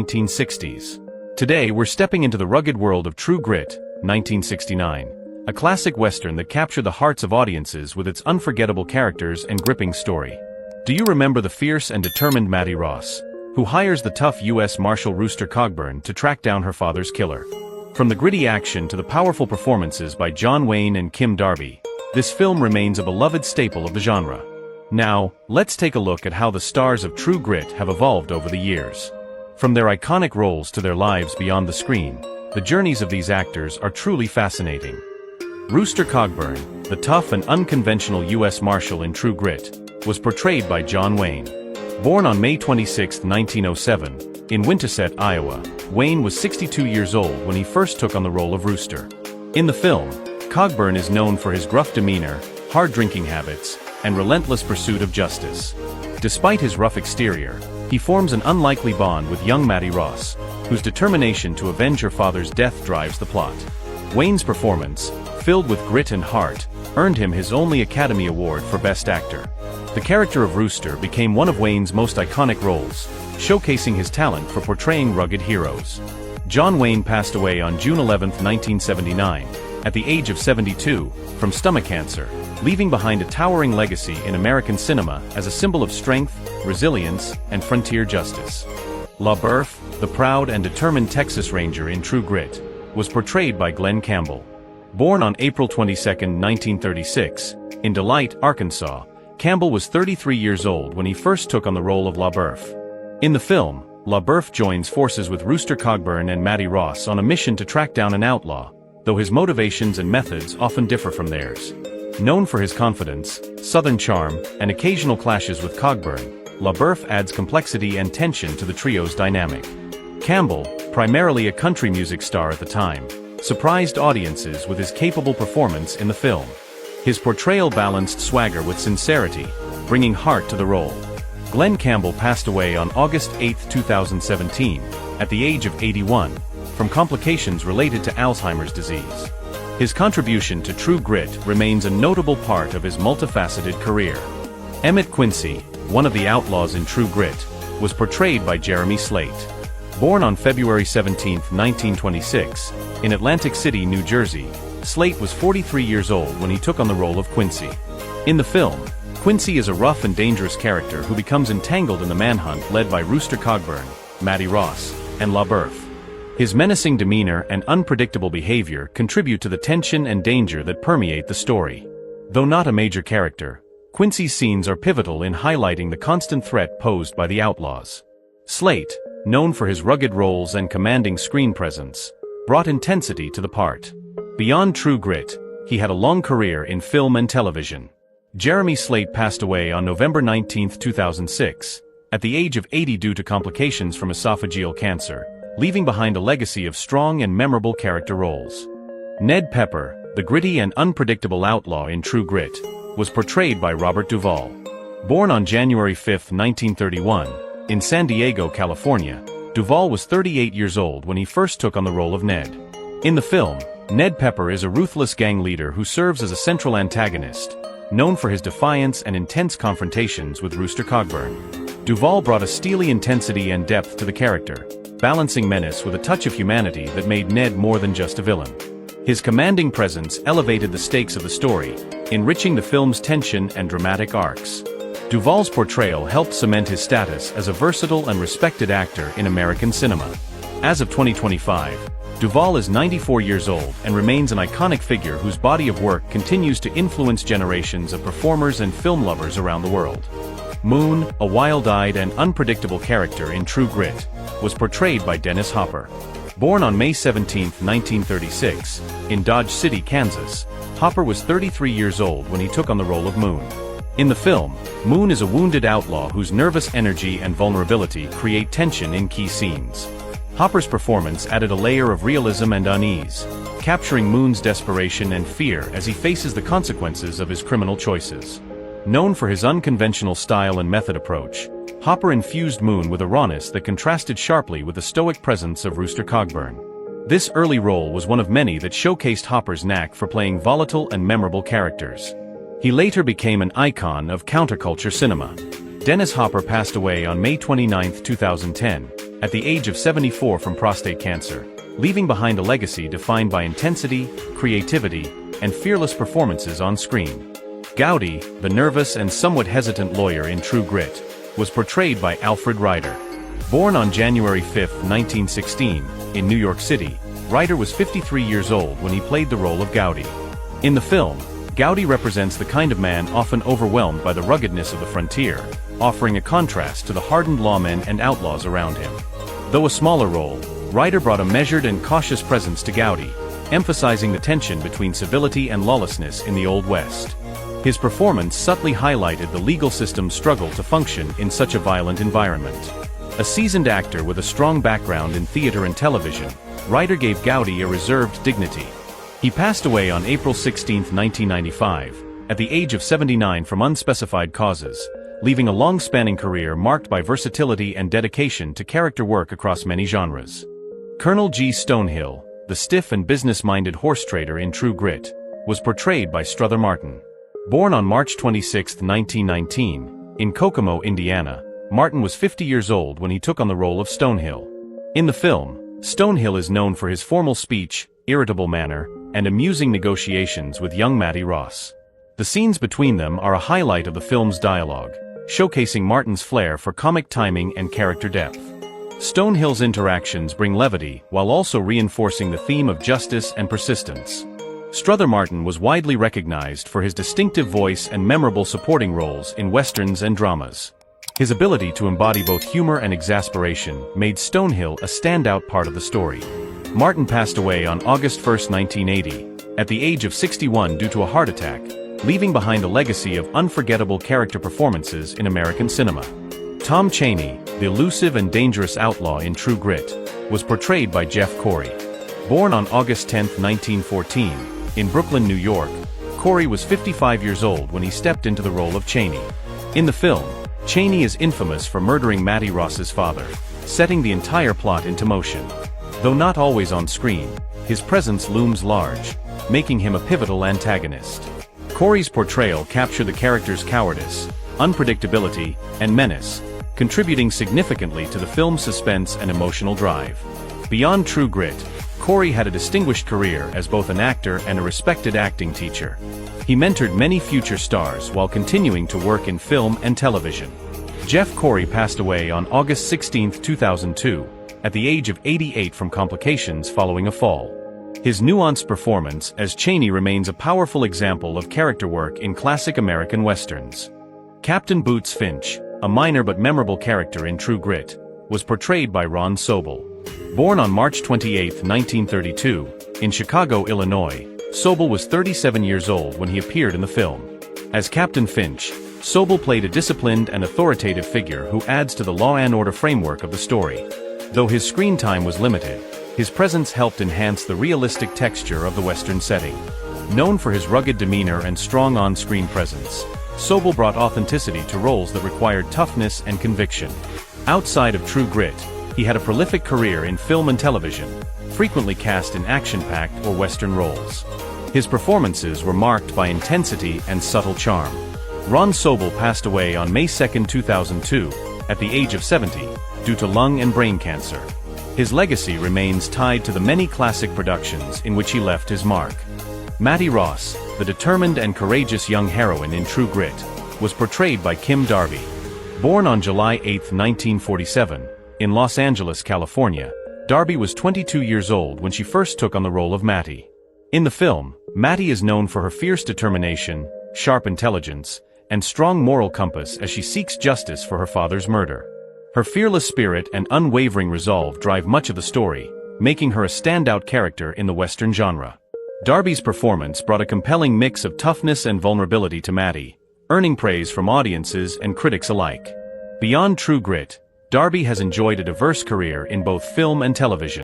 1960s. Today we're stepping into the rugged world of True Grit, 1969. A classic western that captured the hearts of audiences with its unforgettable characters and gripping story. Do you remember the fierce and determined Mattie Ross, who hires the tough U.S. Marshal Rooster Cogburn to track down her father's killer? From the gritty action to the powerful performances by John Wayne and Kim Darby, this film remains a beloved staple of the genre. Now, let's take a look at how the stars of True Grit have evolved over the years. From their iconic roles to their lives beyond the screen, the journeys of these actors are truly fascinating. Rooster Cogburn, the tough and unconventional U.S. Marshal in True Grit, was portrayed by John Wayne. Born on May 26, 1907, in Winterset, Iowa, Wayne was 62 years old when he first took on the role of Rooster. In the film, Cogburn is known for his gruff demeanor, hard drinking habits, and relentless pursuit of justice. Despite his rough exterior, he forms an unlikely bond with young Mattie Ross, whose determination to avenge her father's death drives the plot. Wayne's performance, filled with grit and heart, earned him his only Academy Award for Best Actor. The character of Rooster became one of Wayne's most iconic roles, showcasing his talent for portraying rugged heroes. John Wayne passed away on June 11, 1979, at the age of 72, from stomach cancer, leaving behind a towering legacy in American cinema as a symbol of strength, resilience, and frontier justice. Boeuf, the proud and determined Texas Ranger in True Grit, was portrayed by Glen Campbell. Born on April 22, 1936, in Delight, Arkansas, Campbell was 33 years old when he first took on the role of Boeuf. In the film, Boeuf joins forces with Rooster Cogburn and Mattie Ross on a mission to track down an outlaw, though his motivations and methods often differ from theirs. Known for his confidence, southern charm, and occasional clashes with Cogburn, Boeuf adds complexity and tension to the trio's dynamic. Campbell, primarily a country music star at the time, surprised audiences with his capable performance in the film. His portrayal balanced swagger with sincerity, bringing heart to the role. Glen Campbell passed away on August 8, 2017, at the age of 81, from complications related to Alzheimer's disease. His contribution to True Grit remains a notable part of his multifaceted career. Emmett Quincy, one of the outlaws in True Grit, was portrayed by Jeremy Slate. Born on February 17, 1926, in Atlantic City, New Jersey, Slate was 43 years old when he took on the role of Quincy. In the film, Quincy is a rough and dangerous character who becomes entangled in the manhunt led by Rooster Cogburn, Mattie Ross, and Boeuf. His menacing demeanor and unpredictable behavior contribute to the tension and danger that permeate the story. Though not a major character, Quincy's scenes are pivotal in highlighting the constant threat posed by the outlaws. Slate, known for his rugged roles and commanding screen presence, brought intensity to the part. Beyond True Grit, he had a long career in film and television. Jeremy Slate passed away on November 19, 2006, at the age of 80 due to complications from esophageal cancer, leaving behind a legacy of strong and memorable character roles. Ned Pepper, the gritty and unpredictable outlaw in True Grit, was portrayed by Robert Duvall. Born on January 5, 1931, in San Diego, California, Duvall was 38 years old when he first took on the role of Ned. In the film, Ned Pepper is a ruthless gang leader who serves as a central antagonist, known for his defiance and intense confrontations with Rooster Cogburn. Duvall brought a steely intensity and depth to the character, balancing menace with a touch of humanity that made Ned more than just a villain. His commanding presence elevated the stakes of the story, enriching the film's tension and dramatic arcs. Duvall's portrayal helped cement his status as a versatile and respected actor in American cinema. As of 2025, Duvall is 94 years old and remains an iconic figure whose body of work continues to influence generations of performers and film lovers around the world. Moon, a wild-eyed and unpredictable character in True Grit, was portrayed by Dennis Hopper. Born on May 17, 1936, in Dodge City, Kansas, Hopper was 33 years old when he took on the role of Moon. In the film, Moon is a wounded outlaw whose nervous energy and vulnerability create tension in key scenes. Hopper's performance added a layer of realism and unease, capturing Moon's desperation and fear as he faces the consequences of his criminal choices. Known for his unconventional style and method approach, Hopper infused Moon with a rawness that contrasted sharply with the stoic presence of Rooster Cogburn. This early role was one of many that showcased Hopper's knack for playing volatile and memorable characters. He later became an icon of counterculture cinema. Dennis Hopper passed away on May 29, 2010, at the age of 74 from prostate cancer, leaving behind a legacy defined by intensity, creativity, and fearless performances on screen. Gowdy, the nervous and somewhat hesitant lawyer in True Grit, was portrayed by Alfred Ryder. Born on January 5, 1916, in New York City, Ryder was 53 years old when he played the role of Gowdy. In the film, Gowdy represents the kind of man often overwhelmed by the ruggedness of the frontier, offering a contrast to the hardened lawmen and outlaws around him. Though a smaller role, Ryder brought a measured and cautious presence to Gowdy, emphasizing the tension between civility and lawlessness in the Old West. His performance subtly highlighted the legal system's struggle to function in such a violent environment. A seasoned actor with a strong background in theater and television, Ryder gave Gowdy a reserved dignity. He passed away on April 16, 1995, at the age of 79 from unspecified causes, leaving a long-spanning career marked by versatility and dedication to character work across many genres. Colonel G. Stonehill, the stiff and business-minded horse trader in True Grit, was portrayed by Strother Martin. Born on March 26, 1919, in Kokomo, Indiana, Martin was 50 years old when he took on the role of Stonehill. In the film, Stonehill is known for his formal speech, irritable manner, and amusing negotiations with young Mattie Ross. The scenes between them are a highlight of the film's dialogue, showcasing Martin's flair for comic timing and character depth. Stonehill's interactions bring levity while also reinforcing the theme of justice and persistence. Strother Martin was widely recognized for his distinctive voice and memorable supporting roles in westerns and dramas. His ability to embody both humor and exasperation made Stonehill a standout part of the story. Martin passed away on August 1, 1980, at the age of 61 due to a heart attack, leaving behind a legacy of unforgettable character performances in American cinema. Tom Chaney, the elusive and dangerous outlaw in True Grit, was portrayed by Jeff Corey. Born on August 10, 1914, in Brooklyn, New York, Corey was 55 years old when he stepped into the role of Chaney. In the film, Chaney is infamous for murdering Mattie Ross's father, setting the entire plot into motion. Though not always on screen, his presence looms large, making him a pivotal antagonist. Corey's portrayal captured the character's cowardice, unpredictability, and menace, contributing significantly to the film's suspense and emotional drive. Beyond True Grit, Corey had a distinguished career as both an actor and a respected acting teacher. He mentored many future stars while continuing to work in film and television. Jeff Corey passed away on August 16, 2002, at the age of 88 from complications following a fall. His nuanced performance as Chaney remains a powerful example of character work in classic American westerns. Captain Boots Finch, a minor but memorable character in True Grit, was portrayed by Ron Sobel. Born on March 28, 1932, in Chicago, Illinois, Sobel was 37 years old when he appeared in the film. As Captain Finch, Sobel played a disciplined and authoritative figure who adds to the law and order framework of the story. Though his screen time was limited, his presence helped enhance the realistic texture of the Western setting. Known for his rugged demeanor and strong on-screen presence, Sobel brought authenticity to roles that required toughness and conviction. Outside of True Grit, he had a prolific career in film and television, frequently cast in action-packed or Western roles. His performances were marked by intensity and subtle charm. Ron Sobel passed away on May 2, 2002, at the age of 70, due to lung and brain cancer. His legacy remains tied to the many classic productions in which he left his mark. Mattie Ross, the determined and courageous young heroine in True Grit, was portrayed by Kim Darby. Born on July 8, 1947, in Los Angeles, California, Darby was 22 years old when she first took on the role of Mattie. In the film, Mattie is known for her fierce determination, sharp intelligence, and strong moral compass as she seeks justice for her father's murder. Her fearless spirit and unwavering resolve drive much of the story, making her a standout character in the Western genre. Darby's performance brought a compelling mix of toughness and vulnerability to Mattie, earning praise from audiences and critics alike. Beyond True Grit, Darby has enjoyed a diverse career in both film and television.